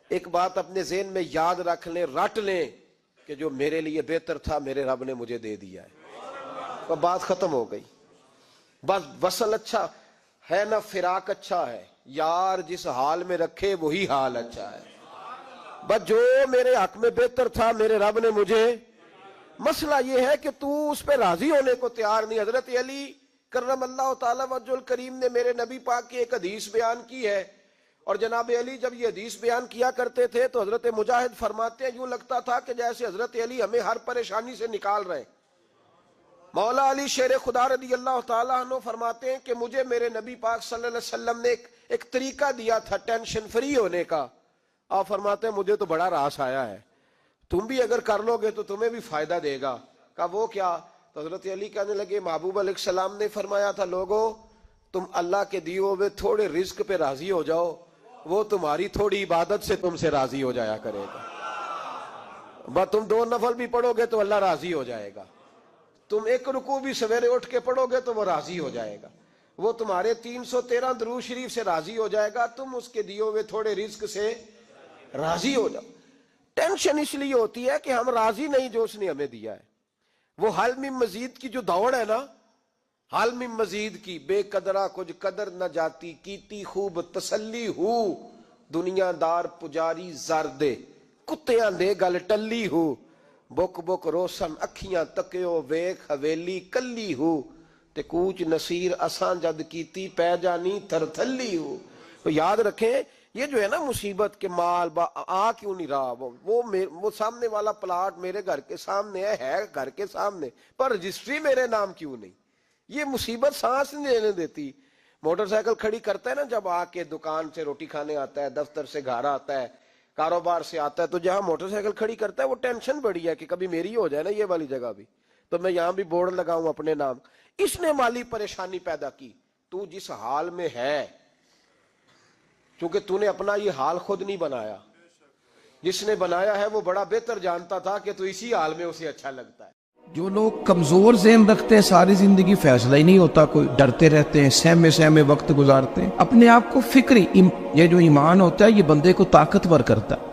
ایک بات اپنے ذہن میں یاد رکھ لیں، رٹ لیں کہ جو میرے لیے بہتر تھا میرے رب نے مجھے دے دیا ہے، بات ختم ہو گئی۔ بس وصل اچھا ہے نہ فراق اچھا ہے، یار جس حال میں رکھے وہی حال اچھا ہے۔ بس جو میرے حق میں بہتر تھا میرے رب نے مجھے، مسئلہ یہ ہے کہ تو اس پہ راضی ہونے کو تیار نہیں۔ حضرت علی کرم اللہ تعالی وجہ الکریم نے میرے نبی پاک کی ایک حدیث بیان کی ہے، اور جناب علی جب یہ حدیث بیان کیا کرتے تھے تو حضرت مجاہد فرماتے ہیں یوں لگتا تھا کہ جیسے حضرت علی ہمیں ہر پریشانی سے نکال رہے ہیں۔ مولا علی شیر خدا رضی اللہ تعالیٰ عنہ فرماتے ہیں کہ مجھے میرے نبی پاک صلی اللہ علیہ وسلم نے ایک طریقہ دیا تھا ٹینشن فری ہونے کا۔ آپ فرماتے ہیں مجھے تو بڑا راس آیا ہے، تم بھی اگر کر لو گے تو تمہیں بھی فائدہ دے گا۔ کہا وہ کیا؟ تو حضرت علی کہنے لگے محبوب علیہ السلام نے فرمایا تھا لوگو تم اللہ کے دیے ہوئے تھوڑے رزق پہ راضی ہو جاؤ، وہ تمہاری تھوڑی عبادت سے تم سے راضی ہو جایا کرے گا۔ بس تم 2 نفل بھی پڑھو گے تو اللہ راضی ہو جائے گا، تم 1 رکوع بھی سویرے اٹھ کے پڑھو گے تو وہ راضی ہو جائے گا، وہ تمہارے 313 درود شریف سے راضی ہو جائے گا، تم اس کے دیے ہوئے تھوڑے رزق سے راضی ہو جاؤ۔ ٹینشن اس لیے ہوتی ہے کہ ہم راضی نہیں جو اس نے ہمیں دیا ہے۔ وہ حل میں مزید کی جو دوڑ ہے نا، حل میں مزید کی، بے قدرہ کچھ قدر نہ جاتی، کیتی خوب تسلی ہو، دنیا دار پجاری زردے، کتیاں دے گل ٹلی ہو، بک بک روشن اکھیاں تکیو ویکھ حویلی کلی ہو، تے کوچ نصیر اساں جد کیتی پہ جانی تھر تھلی ہو۔ تو یاد رکھیں یہ جو ہے نا مصیبت کے مال آ کیوں نہیں رہا، وہ سامنے والا پلاٹ میرے گھر کے سامنے ہے گھر کے سامنے، پر رجسٹری میرے نام کیوں نہیں، یہ مصیبت سانس نہیں لینے دیتی۔ موٹر سائیکل کھڑی کرتا ہے نا جب آ کے دکان سے روٹی کھانے آتا ہے، دفتر سے گھر آتا ہے، کاروبار سے آتا ہے، تو جہاں موٹر سائیکل کھڑی کرتا ہے وہ ٹینشن بڑی ہے کہ کبھی میری ہو جائے نا یہ والی جگہ بھی، تو میں یہاں بھی بورڈ لگاؤں اپنے نام۔ اس نے مالی پریشانی پیدا کی۔ تو جس حال میں ہے، چونکہ تو نے اپنا یہ حال خود نہیں بنایا، جس نے بنایا ہے وہ بڑا بہتر جانتا تھا کہ تو اسی حال میں اسے اچھا لگتا ہے۔ جو لوگ کمزور ذہن رکھتے ہیں ساری زندگی فیصلہ ہی نہیں ہوتا، کوئی ڈرتے رہتے ہیں، سہمے وقت گزارتے ہیں، اپنے آپ کو فکری یہ جو ایمان ہوتا ہے یہ بندے کو طاقتور کرتا ہے،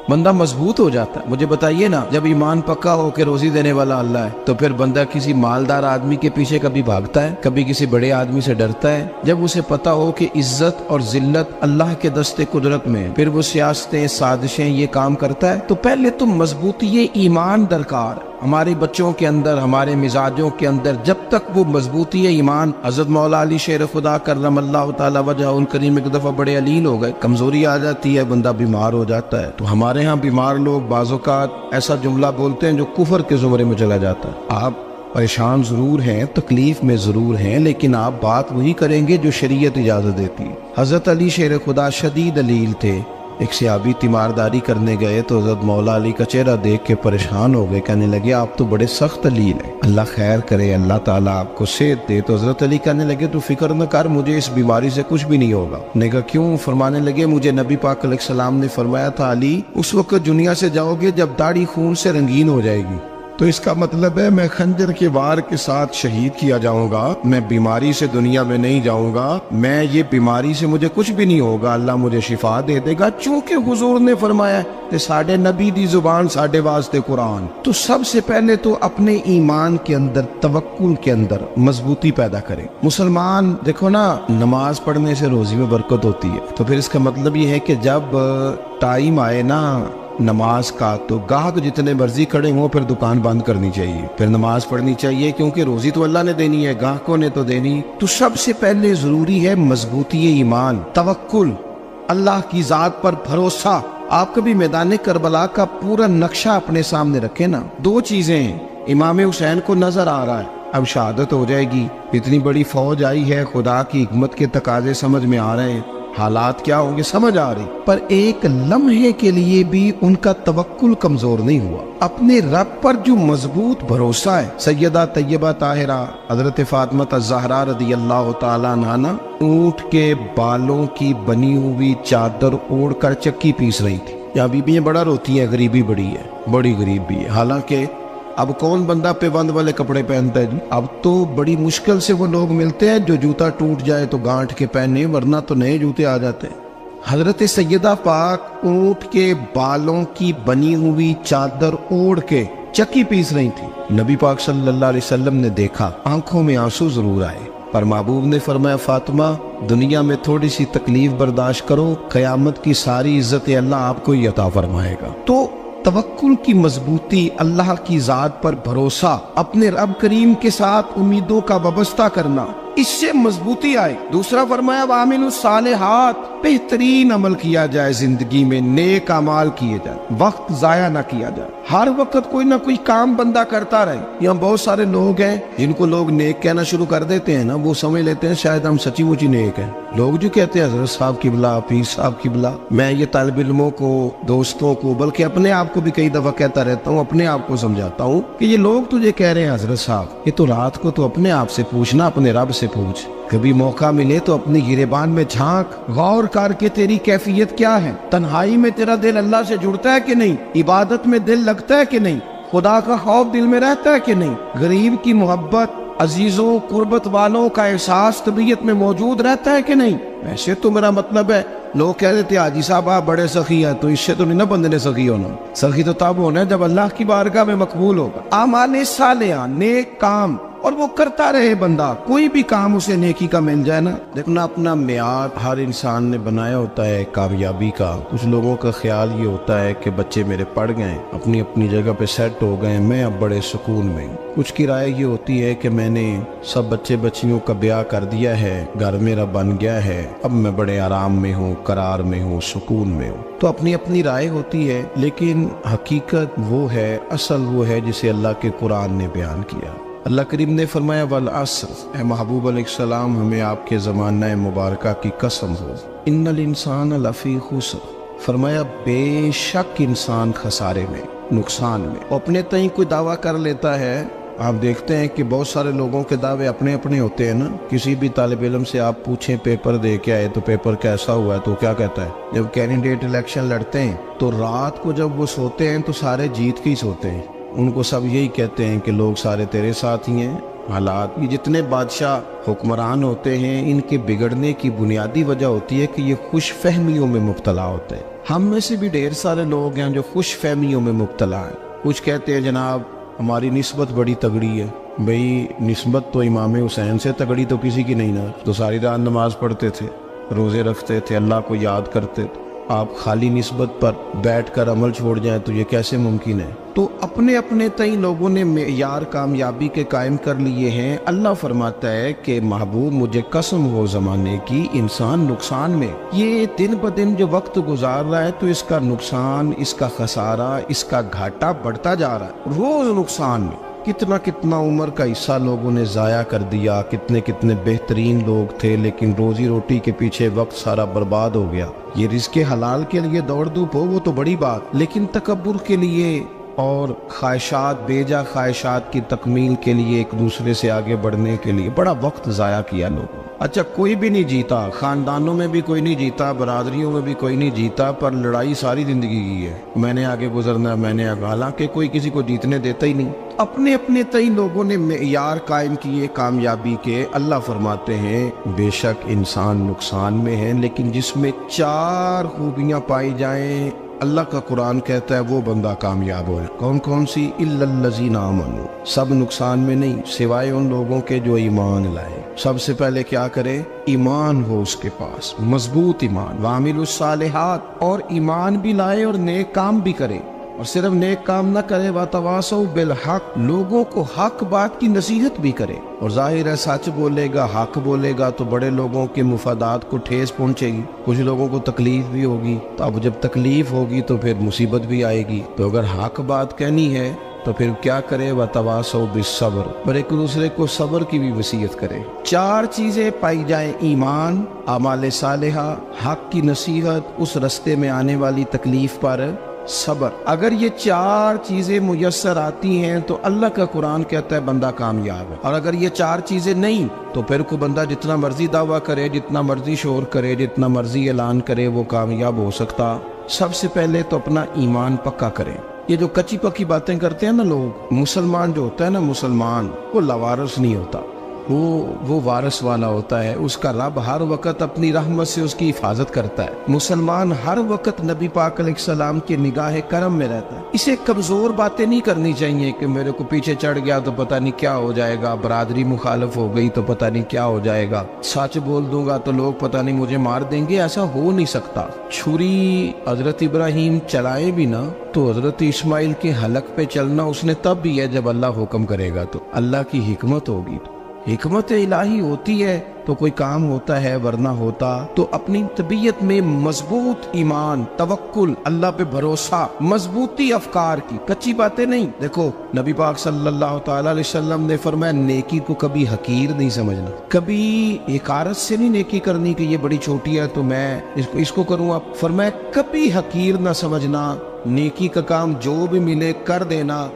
بندہ مضبوط ہو جاتا ہے۔ مجھے بتائیے نا، جب ایمان پکا ہو کہ روزی دینے والا اللہ ہے تو پھر بندہ کسی مالدار آدمی کے پیچھے کبھی بھاگتا ہے، کبھی کسی بڑے آدمی سے ڈرتا ہے؟ جب اسے پتا ہو کہ عزت اور ذلت اللہ کے دستے قدرت میں ہے، پھر وہ سیاستیں سازشیں یہ کام کرتا ہے۔ تو پہلے تو مضبوطی ایمان درکار ہے ہمارے بچوں کے اندر، ہمارے مزاجوں کے اندر۔ جب تک وہ مضبوطی ایمان، حضرت مولا علی شیر خدا کرم اللہ تعالی وجہ الکریم ایک دفعہ بڑے علیل ہو گئے، کمزوری آ جاتی ہے، بندہ بیمار ہو جاتا ہے۔ تو ہمارے ہاں بیمار لوگ بعض اوقات ایسا جملہ بولتے ہیں جو کفر کے زمرے میں چلا جاتا ہے۔ آپ پریشان ضرور ہیں، تکلیف میں ضرور ہیں، لیکن آپ بات وہی کریں گے جو شریعت اجازت دیتی ہے۔ حضرت علی شیر خدا شدید علیل تھے، ایک صحابی تیمارداری کرنے گئے تو حضرت مولا علی کا چہرہ دیکھ کے پریشان ہو گئے، کہنے لگے آپ تو بڑے سخت علیل ہیں، اللہ خیر کرے، اللہ تعالیٰ آپ کو صحت دے۔ تو حضرت علی کہنے لگے تو فکر نہ کر، مجھے اس بیماری سے کچھ بھی نہیں ہوگا۔ نے کہا کیوں؟ فرمانے لگے مجھے نبی پاک علیہ السلام نے فرمایا تھا علی اس وقت دنیا سے جاؤ گے جب داڑھی خون سے رنگین ہو جائے گی، تو اس کا مطلب ہے میں خنجر کے وار کے ساتھ شہید کیا جاؤں گا، میں بیماری سے دنیا میں نہیں جاؤں گا، میں یہ بیماری سے مجھے کچھ بھی نہیں ہوگا، اللہ مجھے شفا دے دے گا، چونکہ حضور نے فرمایا کہ ساڈے نبی دی زبان ساڈے واسطے قرآن۔ تو سب سے پہلے تو اپنے ایمان کے اندر، توکل کے اندر مضبوطی پیدا کریں۔ مسلمان دیکھو نا، نماز پڑھنے سے روزی میں برکت ہوتی ہے، تو پھر اس کا مطلب یہ ہے کہ جب ٹائم آئے نا نماز کا تو گاہک جتنے مرضی کھڑے ہوں پھر دکان بند کرنی چاہیے، پھر نماز پڑھنی چاہیے، کیونکہ روزی تو اللہ نے دینی ہے، گاہکوں نے تو دینی۔ تو سب سے پہلے ضروری ہے مضبوطی ایمان، توکل، اللہ کی ذات پر بھروسہ۔ آپ کبھی میدان کربلا کا پورا نقشہ اپنے سامنے رکھیں نا، 2 چیزیں ہیں، امام حسین کو نظر آ رہا ہے اب شہادت ہو جائے گی، اتنی بڑی فوج آئی ہے، خدا کی حکمت کے تقاضے سمجھ میں آ رہے ہیں، حالات کیا ہوں گے سمجھ آ رہی، پر ایک لمحے کے لیے بھی ان کا توکل کمزور نہیں ہوا۔ اپنے رب پر جو مضبوط بھروسہ ہے، سیدہ طیبہ طاہرہ حضرت فاطمہ الزہرا رضی اللہ تعالیٰ عنہ اونٹ کے بالوں کی بنی ہوئی چادر اوڑھ کر چکی پیس رہی تھی۔ یہاں بیویاں بڑا روتی ہیں، غریبی بڑی ہے، بڑی غریب بھی ہے، حالانکہ اب کون بندہ پیبند والے کپڑے پہنتا ہے جی؟ اب تو بڑی مشکل سے وہ لوگ ملتے ہیں جو جوتا ٹوٹ جائے تو گانٹھ کے پہنے، ورنہ تو نئے جوتے آ جاتے ہیں۔ حضرت سیدہ پاک اونٹ کے بالوں کی بنی ہوئی چادر اوڑھ کے چکی پیس رہی تھی۔ نبی پاک صلی اللہ علیہ وسلم نے دیکھا، آنکھوں میں آنسو ضرور آئے، پر محبوب نے فرمایا فاطمہ دنیا میں تھوڑی سی تکلیف برداشت کرو، قیامت کی ساری عزت اللہ آپ کو ہی عطا فرمائے گا۔ تو توکل کی مضبوطی، اللہ کی ذات پر بھروسہ، اپنے رب کریم کے ساتھ امیدوں کا وابستہ کرنا، اس سے مضبوطی آئے۔ دوسرا فرمایا وَعَمِلُوا الصَّالِحَاتِ، بہترین عمل کیا جائے زندگی میں، نیک اعمال کیے جائے، وقت ضائع نہ کیا جائے، ہر وقت کوئی نہ کوئی کام بندہ کرتا رہے۔ یہاں بہت سارے لوگ ہیں جن کو لوگ نیک کہنا شروع کر دیتے ہیں نا، وہ سمجھ لیتے ہیں شاید ہم سچی مچی نیک ہیں۔ لوگ جو کہتے ہیں حضرت صاحب کی بلا، پیر صاحب کی بلا، میں یہ طالب علموں کو، دوستوں کو، بلکہ اپنے آپ کو بھی کئی دفعہ کہتا رہتا ہوں، اپنے آپ کو سمجھاتا ہوں کہ یہ لوگ تجھے کہہ رہے ہیں حضرت صاحب، یہ تو رات کو تو اپنے آپ سے پوچھنا، اپنے رب سے پوچھ، کبھی موقع ملے تو اپنی گریبان میں جھانک، غور کر کے تیری کیفیت کیا ہے، تنہائی میں تیرا دل اللہ سے جڑتا ہے کہ نہیں، عبادت میں دل لگتا ہے کہ نہیں، خدا کا خوف دل میں رہتا ہے کہ نہیں، غریب کی محبت، عزیزوں قربت والوں کا احساس طبیعت میں موجود رہتا ہے کہ نہیں۔ ویسے تو میرا مطلب ہے لوگ کہہ دیتے ہیں حاجی صاحب آپ بڑے سخی ہیں، تو اس سے تو نہیں نا بندے نے سخی ہونا، سخی تو تب ہونا ہے جب اللہ کی بارگاہ میں مقبول ہوگا۔ اعمال صالحہ، نیک کام، اور وہ کرتا رہے بندہ، کوئی بھی کام اسے نیکی کا مل جائے نا۔ دیکھنا اپنا معیار ہر انسان نے بنایا ہوتا ہے کامیابی کا۔ کچھ لوگوں کا خیال یہ ہوتا ہے کہ بچے میرے پڑھ گئے، اپنی اپنی جگہ پہ سیٹ ہو گئے، میں اب بڑے سکون میں ہوں۔ کچھ کی رائے یہ ہوتی ہے کہ میں نے سب بچے بچیوں کا بیاہ کر دیا ہے، گھر میرا بن گیا ہے، اب میں بڑے آرام میں ہوں، قرار میں ہوں، سکون میں ہوں۔ تو اپنی اپنی رائے ہوتی ہے، لیکن حقیقت وہ ہے، اصل وہ ہے جسے اللہ کے قرآن نے بیان کیا۔ اللہ کریم نے فرمایا والعصر، اے محبوب علیہ السلام ہمیں آپ کے زمانہ مبارکہ کی قسم ہو، ان الانسان لفی خسر، فرمایا بے شک انسان خسارے میں، نقصان میں۔ اپنے تئیں کوئی دعویٰ کر لیتا ہے، آپ دیکھتے ہیں کہ بہت سارے لوگوں کے دعوے اپنے اپنے ہوتے ہیں نا۔ کسی بھی طالب علم سے آپ پوچھیں پیپر دے کے آئے تو پیپر کیسا ہوا ہے، تو کیا کہتا ہے؟ جب کینڈیڈیٹ الیکشن لڑتے ہیں تو رات کو جب وہ سوتے ہیں تو سارے جیت کے ہی سوتے ہیں، ان کو سب یہی کہتے ہیں کہ لوگ سارے تیرے ساتھ ہی ہیں۔ حالات، یہ جتنے بادشاہ حکمران ہوتے ہیں ان کے بگڑنے کی بنیادی وجہ ہوتی ہے کہ یہ خوش فہمیوں میں مبتلا ہوتے ہیں۔ ہم میں سے بھی ڈھیر سارے لوگ ہیں جو خوش فہمیوں میں مبتلا ہیں۔ کچھ کہتے ہیں جناب ہماری نسبت بڑی تگڑی ہے، بھئی نسبت تو امام حسین سے تگڑی تو کسی کی نہیں نا، تو ساری رات نماز پڑھتے تھے، روزے رکھتے تھے، اللہ کو یاد کرتے تھے، آپ خالی نسبت پر بیٹھ کر عمل چھوڑ جائیں تو یہ کیسے ممکن ہے؟ تو اپنے اپنے تئیں لوگوں نے معیار کامیابی کے قائم کر لیے ہیں۔ اللہ فرماتا ہے کہ محبوب مجھے قسم ہو زمانے کی، انسان نقصان میں، یہ دن بدن جو وقت گزار رہا ہے تو اس کا نقصان، اس کا خسارہ، اس کا گھاٹا بڑھتا جا رہا ہے، روز نقصان میں۔ کتنا کتنا عمر کا حصہ لوگوں نے ضائع کر دیا، کتنے کتنے بہترین لوگ تھے لیکن روزی روٹی کے پیچھے وقت سارا برباد ہو گیا۔ یہ رزق حلال کے لیے دوڑ دھوپ ہو وہ تو بڑی بات، لیکن تکبر کے لیے اور خواہشات، بیجا خواہشات کی تکمیل کے لیے، ایک دوسرے سے آگے بڑھنے کے لیے بڑا وقت ضائع کیا لوگوں۔ اچھا کوئی بھی نہیں جیتا، خاندانوں میں بھی کوئی نہیں جیتا، برادریوں میں بھی کوئی نہیں جیتا، پر لڑائی ساری زندگی کی ہے، میں نے آگے گزرنا ہے، میں نے آگے، حالانکہ کوئی کسی کو جیتنے دیتا ہی نہیں۔ اپنے اپنے تئیں لوگوں نے معیار قائم کیے کامیابی کے۔ اللہ فرماتے ہیں بے شک انسان نقصان میں ہے، لیکن جس میں 4 خوبیاں پائی جائیں اللہ کا قرآن کہتا ہے وہ بندہ کامیاب ہو۔ کون کون سی؟ الا الذین آمنوا، سب نقصان میں نہیں سوائے ان لوگوں کے جو ایمان لائے۔ سب سے پہلے کیا کرے؟ ایمان ہو اس کے پاس، مضبوط ایمان، وعملوا الصالحات، اور ایمان بھی لائے اور نیک کام بھی کرے، اور صرف نیک کام نہ کرے، وتواصوا بالحق، لوگوں کو حق بات کی نصیحت بھی کرے۔ اور ظاہر ہے سچ بولے گا، حق بولے گا تو بڑے لوگوں کے مفادات کو ٹھیس پہنچے گی، کچھ لوگوں کو تکلیف بھی ہوگی، تو اب جب تکلیف ہوگی تو پھر مصیبت بھی آئے گی۔ تو اگر حق بات کہنی ہے تو پھر کیا کرے؟ وتواصوا بالصبر، پر ایک دوسرے کو صبر کی بھی وصیت کرے۔ 4 چیزیں پائی جائیں، ایمان، اعمال صالحہ، حق کی نصیحت، اس رستے میں آنے والی تکلیف پر صبر۔ اگر یہ 4 چیزیں میسر آتی ہیں تو اللہ کا قرآن کہتا ہے بندہ کامیاب ہے۔ اور اگر یہ 4 چیزیں نہیں تو پھر کوئی بندہ جتنا مرضی دعویٰ کرے، جتنا مرضی شور کرے، جتنا مرضی اعلان کرے، وہ کامیاب ہو سکتا۔ سب سے پہلے تو اپنا ایمان پکا کریں۔ یہ جو کچی پکی باتیں کرتے ہیں نا لوگ، مسلمان جو ہوتا ہے نا، مسلمان وہ لاوارث نہیں ہوتا، وہ وارث والا ہوتا ہے، اس کا رب ہر وقت اپنی رحمت سے اس کی حفاظت کرتا ہے۔ مسلمان ہر وقت نبی پاک علیہ السلام کے نگاہ کرم میں رہتا ہے۔ اسے کمزور باتیں نہیں کرنی چاہیے کہ میرے کو پیچھے چڑھ گیا تو پتہ نہیں کیا ہو جائے گا، برادری مخالف ہو گئی تو پتہ نہیں کیا ہو جائے گا، سچ بول دوں گا تو لوگ پتہ نہیں مجھے مار دیں گے، ایسا ہو نہیں سکتا۔ چھری حضرت ابراہیم چلائے بھی نا تو حضرت اسماعیل کے حلق پہ چلنا اس نے تب بھی ہے جب اللہ حکم کرے گا، تو اللہ کی حکمت ہوگی، حکمت الہی ہوتی ہے تو کوئی کام ہوتا ہے، ورنہ ہوتا تو اپنی طبیعت میں مضبوط ایمان، توکل، اللہ پہ بھروسہ، مضبوطی افکار کی، کچی باتیں نہیں۔ دیکھو نبی پاک صلی اللہ تعالی علیہ وسلم نے فرمایا نیکی کو کبھی حقیر نہیں سمجھنا، کبھی حقارت سے نہیں نیکی کرنی کہ یہ بڑی چھوٹی ہے تو میں اس کو کروں، اب فرمایا کبھی حقیر نہ سمجھنا، نیکی کا کام جو بھی ملے کر دینا۔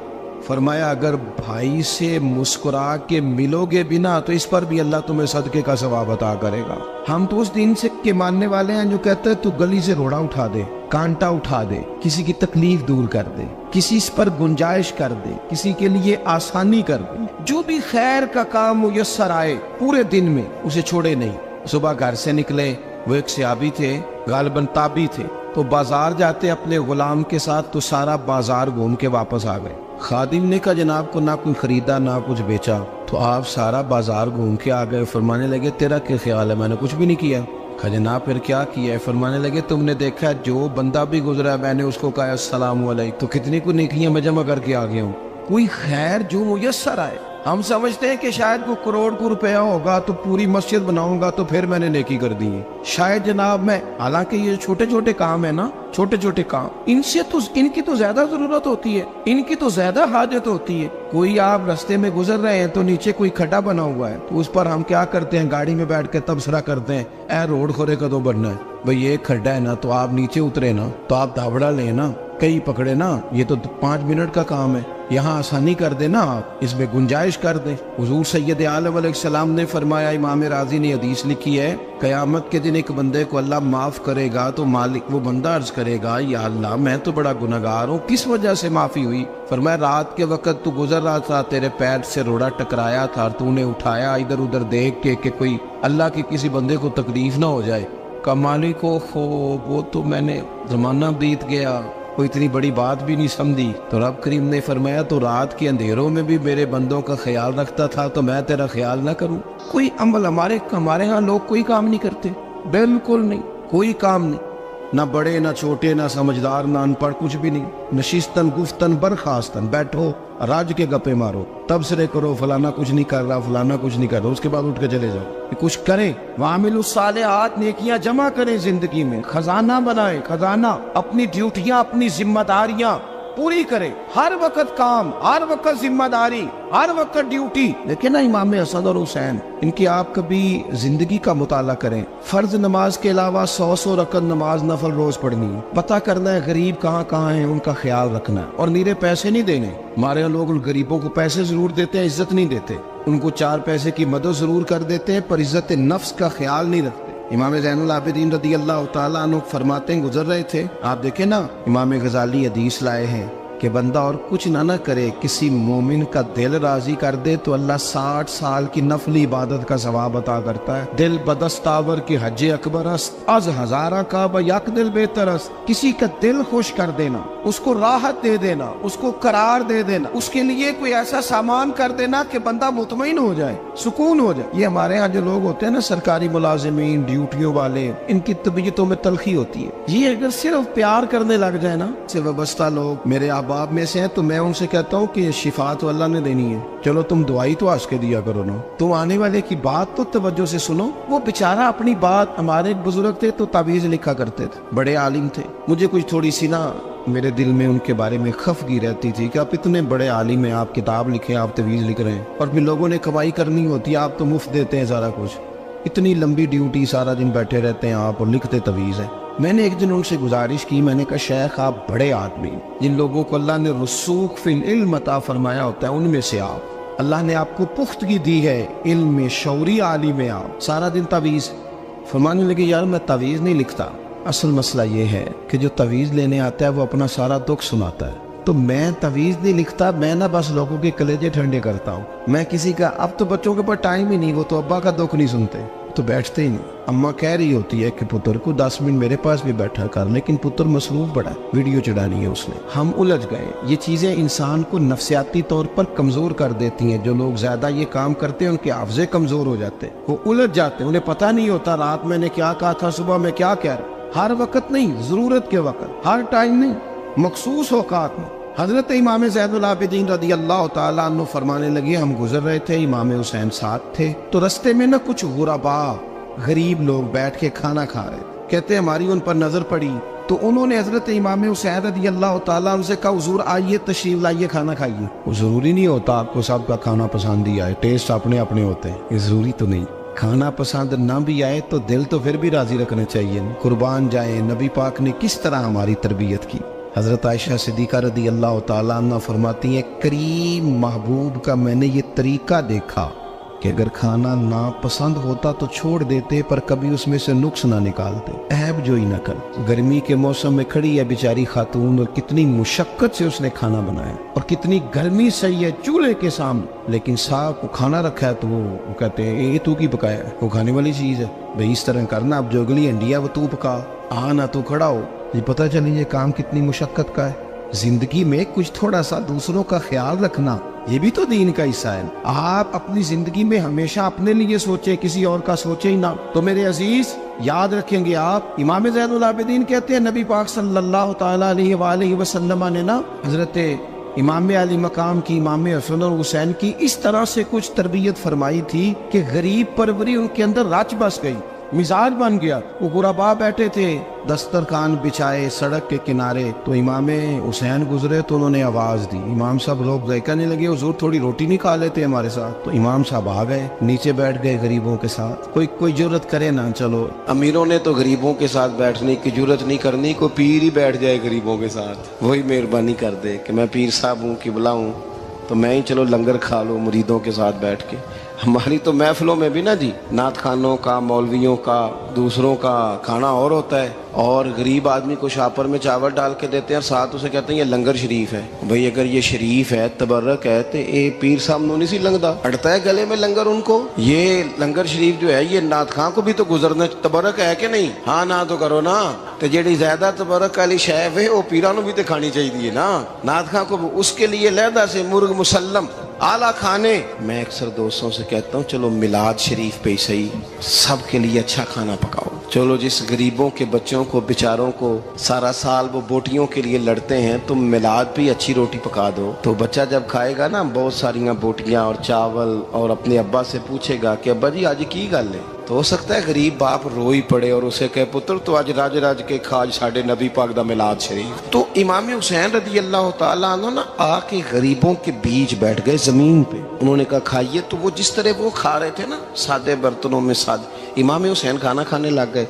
فرمایا اگر بھائی سے مسکرا کے ملو گے بنا تو اس پر بھی اللہ تمہیں صدقے کا ثواب عطا کرے گا۔ ہم تو اس دین سے کے ماننے والے ہیں جو کہتے ہیں تو گلی سے روڑا اٹھا دے، کانٹا اٹھا دے، کسی کی تکلیف دور کر دے، کسی اس پر گنجائش کر دے، کسی کے لیے آسانی کر دے، جو بھی خیر کا کام میسر آئے پورے دن میں اسے چھوڑے نہیں۔ صبح گھر سے نکلے، وہ ایک صحابی تھے، غالباً تابعی تھے، تو بازار جاتے اپنے غلام کے ساتھ تو سارا بازار گھوم کے واپس آ گئے۔ خادم نے کہا جناب کو نہ کوئی خریدا نہ کچھ بیچا، تو آپ سارا بازار گھوم کے آ گئے۔ فرمانے لگے تیرا کیا خیال ہے؟ میں نے کچھ بھی نہیں کیا۔ کہا جناب پھر کیا کیا ہے؟ فرمانے لگے تم نے دیکھا جو بندہ بھی گزرا میں نے اس کو کہا السلام علیکم، تو کتنی کو نیکیاں میں جمع کر کے آ گیا ہوں۔ کوئی خیر جو میسر آئے، ہم سمجھتے ہیں کہ شاید کو کروڑ کو روپیہ ہوگا تو پوری مسجد بناؤں گا تو پھر میں نے نیکی کر دی ہے، شاید جناب میں، حالانکہ یہ چھوٹے چھوٹے کام ہے نا، چھوٹے چھوٹے کام، ان کی تو زیادہ ضرورت ہوتی ہے، ان کی تو زیادہ حاجت ہوتی ہے۔ کوئی آپ رستے میں گزر رہے ہیں تو نیچے کوئی کھڈا بنا ہوا ہے تو اس پر ہم کیا کرتے ہیں، گاڑی میں بیٹھ کے تبصرہ کرتے ہیں اے روڈ کھورے کدو بننا ہے، بھئی یہ کھڈا ہے نا، تو آپ نیچے اترے نا، تو آپ دھاوڑا لیں نا، کئی پکڑے نا، یہ تو 5 منٹ کا کام ہے، یہاں آسانی کر دے نا، آپ اس میں گنجائش کر دیں۔ حضور سید عالم علیہ السلام نے فرمایا، امام راضی نے حدیث لکھی ہے، قیامت کے دن ایک بندے کو اللہ معاف کرے گا تو مالک وہ بندہ عرض کرے گا یا اللہ میں تو بڑا گنہگار ہوں، کس وجہ سے معافی ہوئی؟ فرمایا رات کے وقت تو گزر رہا تھا، تیرے پیر سے روڑا ٹکرایا تھا، تو نے اٹھایا ادھر ادھر دیکھ کے کہ کوئی اللہ کے کسی بندے کو تکلیف نہ ہو جائے۔ کہ مالک کو وہ تو میں نے زمانہ بیت گیا، کوئی اتنی بڑی بات بھی نہیں سمجھی، تو رب کریم نے فرمایا تو رات کے اندھیروں میں بھی میرے بندوں کا خیال رکھتا تھا تو میں تیرا خیال نہ کروں؟ کوئی عمل ہمارے ہاں لوگ کوئی کام نہیں کرتے، بالکل نہیں، کوئی کام نہیں، نہ بڑے نہ چھوٹے نہ سمجھدار نہ ان پڑھ، کچھ بھی نہیں، نشستن گفتن برخاستن، بیٹھو راج کے گپے مارو، تبصرے کرو فلانا کچھ نہیں کر رہا، فلانا کچھ نہیں کر رہا، اس کے بعد اٹھ کے چلے جاؤ، کچھ کریں، وعملوا الصالحات، نیکیاں جمع کریں زندگی میں، خزانہ بنائیں، خزانہ، اپنی ڈیوٹیاں اپنی ذمہ داریاں پوری کریں، ہر وقت کام، ہر وقت ذمہ داری، ہر وقت ڈیوٹی۔ لیکن نا امام حسن اور حسین، ان کی آپ کبھی زندگی کا مطالعہ کریں، فرض نماز کے علاوہ 100 رکعت نماز نفل روز پڑھنی ہے، پتہ کرنا ہے غریب کہاں کہاں ہیں، ان کا خیال رکھنا ہے، اور نیرے پیسے نہیں دینے۔ ہمارے لوگ غریبوں کو پیسے ضرور دیتے ہیں، عزت نہیں دیتے، ان کو 4 پیسے کی مدد ضرور کر دیتے ہیں پر عزت نفس کا خیال نہیں رکھتے۔ امام زین العابدین رضی اللہ تعالیٰ عنہ فرماتے ہیں، گزر رہے تھے، آپ دیکھیں نا، امام غزالی حدیث لائے ہیں کہ بندہ اور کچھ نہ کرے، کسی مومن کا دل راضی کر دے تو اللہ 60 سال کی نفلی عبادت کا ثواب عطا کرتا ہے۔ دل بدستاور کی حج اکبر است، از ہزارہ کعبہ یک دل بہتر است۔ کسی کا دل خوش کر دینا، اس کو راحت دے دینا، اس کو قرار دے دینا، اس کے لیے کوئی ایسا سامان کر دینا کہ بندہ مطمئن ہو جائے، سکون ہو جائے۔ یہ ہمارے ہاں جو لوگ ہوتے ہیں نا، سرکاری ملازمین، ڈیوٹیوں والے، ان کی طبیعتوں میں تلخی ہوتی ہے۔ یہ اگر صرف پیار کرنے لگ جائے نا، سے وابستہ لوگ میرے احباب میں سے ہیں، تو میں ان سے کہتا ہوں کہ شفا تو اللہ نے دینی ہے، چلو تم دعائی تو آج کے دیا کرو نا، تم آنے والے کی بات تو توجہ سے سنو۔ وہ بیچارہ اپنی بات، ہمارے ایک بزرگ تھے تو تعویذ لکھا کرتے تھے، بڑے عالم تھے، مجھے کچھ تھوڑی سی نا میرے دل میں ان کے بارے میں خفگی رہتی تھی کہ آپ اتنے بڑے عالم ہیں، آپ کتاب لکھیں، آپ تعویذ لکھ رہے ہیں، اور پھر لوگوں نے کمائی کرنی ہوتی ہے، آپ تو مفت دیتے ہیں سارا کچھ، اتنی لمبی ڈیوٹی، سارا دن بیٹھے رہتے ہیں آپ اور لکھتے تعویذ ہیں۔ میں نے ایک دن ان سے گزارش کی، میں نے کہا شیخ آپ بڑے آدمی، جن لوگوں کو اللہ نے رسوخ فی العلم عطا فرمایا ہوتا ہے ان میں سے آپ، اللہ نے آپ کو پختگی دی ہے علم میں، شعوری عالم میں، آپ سارا دن تعویذ۔ فرمانے لگے یار میں تعویذ نہیں لکھتا، اصل مسئلہ یہ ہے کہ جو تعویذ لینے آتا ہے وہ اپنا سارا دکھ سناتا ہے، تو میں تویز نہیں لکھتا، میں نہ بس لوگوں کے کلیجے ٹھنڈے کرتا ہوں. میں کسی کا، اب تو بچوں کے پاس ٹائم ہی نہیں، وہ تو ابا کا دکھ نہیں سنتے، تو بیٹھتے ہی نہیں. اماں کہہ رہی ہوتی ہے کہ پتر کو 10 منٹ میرے پاس بھی بیٹھا کر، لیکن پتر مصروف بڑا ہے، ویڈیو چڑھانی ہے اس نے. ہم الجھ گئے. یہ چیزیں انسان کو نفسیاتی طور پر کمزور کر دیتی ہیں. جو لوگ زیادہ یہ کام کرتے ہیں ان کے حافظے کمزور ہو جاتے ہیں، وہ الجھ جاتے ہیں، انہیں پتہ نہیں ہوتا رات میں نے کیا کہا تھا، صبح میں کیا کہہ رہا. ہر وقت نہیں، ضرورت کے وقت، ہر ٹائم نہیں، مخصوص اوقات میں. حضرت امام زین العابدین رضی اللہ تعالیٰ عنہ فرمانے لگے، ہم گزر رہے تھے، امام حسین ساتھ تھے، تو رستے میں نہ کچھ غربا، غریب لوگ بیٹھ کے کھانا کھا رہے تھے. کہتے ہماری ان پر نظر پڑی تو انہوں نے حضرت امام حسین رضی اللہ تعالیٰ عنہ سے کہا، حضور آئیے، تشریف لائیے، کھانا کھائیے. وہ ضروری نہیں ہوتا آپ کو سب کا کھانا پسند ہی آئے، ٹیسٹ اپنے اپنے ہوتے ہیں، یہ ضروری تو نہیں. کھانا پسند نہ بھی آئے تو دل تو پھر بھی راضی رکھنا چاہیے. قربان جائیں، نبی پاک نے کس طرح ہماری تربیت کی. حضرت عائشہ صدیقہ رضی اللہ تعالیٰ عنہ فرماتی ہیں، کریم محبوب کا میں نے یہ طریقہ دیکھا کہ اگر کھانا ناپسند ہوتا تو چھوڑ دیتے، پر کبھی اس میں سے نقص نہ نکالتے، عیب جوئی نہ کر. گرمی کے موسم میں کھڑی ہے بیچاری خاتون، اور کتنی مشقت سے اس نے کھانا بنایا، اور کتنی گرمی صحیح ہے چولہے کے سامنے، لیکن صاحب کو کھانا رکھا ہے تو وہ کہتے ہیں یہ تو کی پکایا ہے، وہ کھانے والی چیز ہے بھئی، اس طرح کرنا، اب جو اگلی انڈیا وہ تو پکا، نہ تو کھڑا ہو. یہ پتہ چلی یہ کام کتنی مشقت کا ہے. زندگی میں کچھ تھوڑا سا دوسروں کا خیال رکھنا، یہ بھی تو دین کا حصہ ہے. آپ اپنی زندگی میں ہمیشہ اپنے لیے سوچیں، کسی اور کا سوچیں ہی نہ. تو میرے عزیز یاد رکھیں گے آپ، امام زین العابدین کہتے ہیں نبی پاک صلی اللہ تعالیٰ علیہ وآلہ وسلم نے نا حضرت امام علی مقام کی، امام حسن اور حسین کی اس طرح سے کچھ تربیت فرمائی تھی کہ غریب پروری ان کے اندر رچ بس گئی، مزاج بن گیا. وہ غربا بیٹھے تھے، دسترخوان بچھائے سڑک کے کنارے، تو امام حسین گزرے تو انہوں نے آواز دی. امام صاحب لوگ کہنے لگے، حضور تھوڑی روٹی نہیں کھا لیتے ہمارے ساتھ؟ تو امام صاحب آ گئے، نیچے بیٹھ گئے غریبوں کے ساتھ. کوئی جرت کرے نا، چلو امیروں نے تو غریبوں کے ساتھ بیٹھنے کی جرت نہیں کرنی، کوئی پیر ہی بیٹھ جائے غریبوں کے ساتھ، وہی مہربانی کر دے کہ میں پیر صاحب ہوں، قبلہ ہوں، تو میں ہی چلو لنگر کھا لوں مریدوں کے ساتھ بیٹھ کے. ہماری تو محفلوں میں بھی نا جی، نعت خانوں کا، مولویوں کا، دوسروں کا کھانا اور ہوتا ہے، اور غریب آدمی کو شاپر میں چاول ڈال کے دیتے ہیں، اور ساتھ اسے کہتے ہیں یہ لنگر شریف ہے. بھئی اگر یہ شریف ہے، تبرک ہے، تو اے پیر صاحب نو نہیں سی لنگدا، اڑتا ہے گلے میں لنگر ان کو. یہ لنگر شریف جو ہے یہ نعت خان کو بھی تو گزرنا، تبرک ہے کہ نہیں؟ ہاں نہ تو کرو نا. تو جیڑی زیادہ تبرک والی شے ہے وہ پیرانو بھی تو کھانی چاہیے نا. نعت خان کو اس کے لیے لہدا سے مرغ مسلم اعلیٰ کھانے. میں اکثر دوستوں سے کہتا ہوں چلو میلاد شریف پہ صحیح سب کے لیے اچھا کھانا پکاؤ. چلو جس غریبوں کے بچوں کو، بیچاروں کو سارا سال وہ بوٹیوں کے لیے لڑتے ہیں، تم میلاد پہ اچھی روٹی پکا دو، تو بچہ جب کھائے گا نا بہت ساریاں بوٹیاں اور چاول، اور اپنے ابا سے پوچھے گا کہ ابا جی آج کی گل ہے، تو ہو سکتا ہے غریب باپ رو ہی پڑے اور اسے کہے پتر تو آج راج راج کے کھاج ساڑھے نبی پاک دا میلاد شریف. تو امام حسین رضی اللہ تعالیٰ عنہ نا آ کے غریبوں کے بیچ بیٹھ گئے زمین پہ. انہوں نے کہا کھائیے. تو وہ جس طرح وہ کھا رہے تھے نا سادے برتنوں میں سادے، امام حسین کھانا کھانے لگ گئے.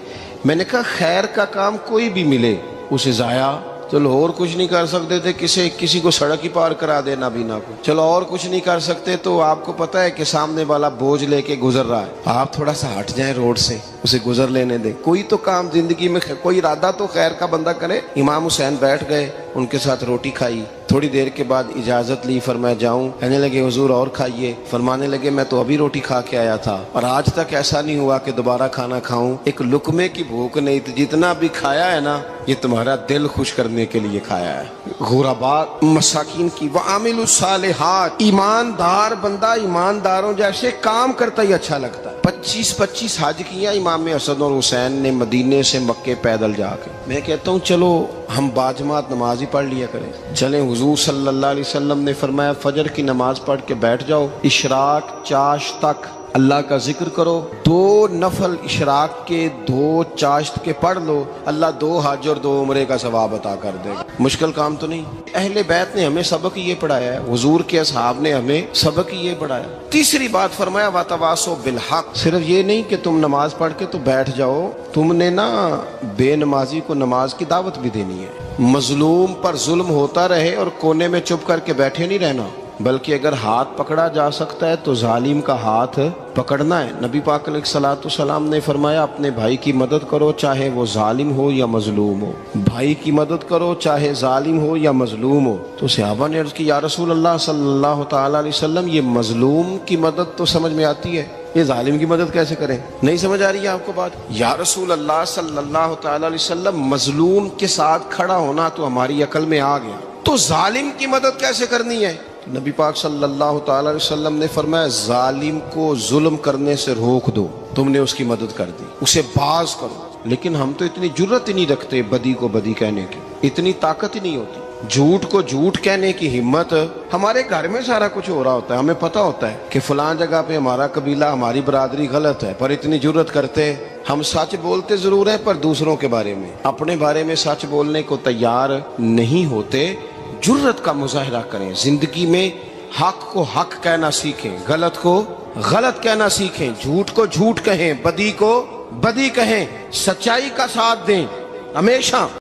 میں نے کہا خیر کا کام کوئی بھی ملے اسے ضائع، چلو اور کچھ نہیں کر سکتے تھے، کسی کو سڑک ہی پار کرا دے نابینا کو، چلو اور کچھ نہیں کر سکتے تو آپ کو پتہ ہے کہ سامنے والا بوجھ لے کے گزر رہا ہے، آپ تھوڑا سا ہٹ جائیں روڈ سے، اسے گزر لینے دیں. کوئی تو کام زندگی میں، کوئی ارادہ تو خیر کا بندہ کرے. امام حسین بیٹھ گئے، ان کے ساتھ روٹی کھائی. تھوڑی دیر کے بعد اجازت لی، فرمایا جاؤں؟ کہنے لگے حضور اور کھائیے. فرمانے لگے میں تو ابھی روٹی کھا کے آیا تھا اور آج تک ایسا نہیں ہوا کہ دوبارہ کھانا کھاؤں. ایک لقمے کی بھوک نہیں تھی، جتنا بھی کھایا ہے نا یہ تمہارا دل خوش کرنے کے لیے کھایا ہے. غرباء مساکین کی وعامل الصالحات، ایماندار بندہ ایمانداروں جیسے کام کرتا ہی اچھا لگتا ہے. 25 حج کیا امام حسن اور حسین نے مدینے سے مکے پیدل جا کے. میں کہتا ہوں چلو ہم باجماعت نماز ہی پڑھ لیا کریں. چلیں حضور صلی اللہ علیہ وسلم نے فرمایا فجر کی نماز پڑھ کے بیٹھ جاؤ، اشراق چاشت تک اللہ کا ذکر کرو. 2 نفل اشراق کے 2 چاشت کے پڑھ لو، اللہ 2 حج اور 2 عمرے کا ثواب عطا کر دے گا. مشکل کام تو نہیں. اہل بیت نے ہمیں سبق یہ پڑھایا ہے، حضور کے اصحاب نے ہمیں سبق یہ پڑھایا. تیسری بات فرمایا وَتَوَاصَوْا بِالْحَقِّ. صرف یہ نہیں کہ تم نماز پڑھ کے تو بیٹھ جاؤ، تم نے نا بے نمازی کو نماز کی دعوت بھی دینی ہے. مظلوم پر ظلم ہوتا رہے اور کونے میں چپ کر کے بیٹھے نہیں رہنا. بلکہ اگر ہاتھ پکڑا جا سکتا ہے تو ظالم کا ہاتھ پکڑنا ہے۔ نبی پاک علیہ الصلوۃ والسلام نے فرمایا اپنے بھائی کی مدد کرو چاہے وہ ظالم ہو یا مظلوم ہو، بھائی کی مدد کرو چاہے ظالم ہو یا مظلوم ہو۔ تو صحابہ نے عرض کی یا رسول اللہ صلی اللہ تعالی علیہ وسلم یہ مظلوم کی مدد تو سمجھ میں آتی ہے، یہ ظالم کی مدد کیسے کریں؟ نہیں سمجھ آ رہی ہے آپ کو بات؟ یا رسول اللہ صلی اللہ تعالی علیہ وسلم مظلوم کے ساتھ کھڑا ہونا تو ہماری عقل میں آ گیا، تو ظالم کی مدد کیسے کرنی ہے؟ نبی پاک صلی اللہ تعالی علیہ وسلم نے فرمایا ظالم کو ظلم کرنے سے روک دو، تم نے اس کی مدد کر دی، اسے باز کرو۔ لیکن ہم تو اتنی جرت ہی نہیں رکھتے بدی کو بدی کہنے کی، اتنی طاقت ہی نہیں ہوتی، جھوٹ کو جھوٹ کہنے کی ہمت۔ ہمارے گھر میں سارا کچھ ہو رہا ہوتا ہے، ہمیں پتہ ہوتا ہے کہ فلاں جگہ پہ ہمارا قبیلہ ہماری برادری غلط ہے، پر اتنی جرت کرتے ہم سچ بولتے ضرور ہیں پر دوسروں کے بارے میں، اپنے بارے میں سچ بولنے کو تیار نہیں ہوتے۔ جرت کا مظاہرہ کریں، زندگی میں حق کو حق کہنا سیکھیں، غلط کو غلط کہنا سیکھیں، جھوٹ کو جھوٹ کہیں، بدی کو بدی کہیں، سچائی کا ساتھ دیں ہمیشہ۔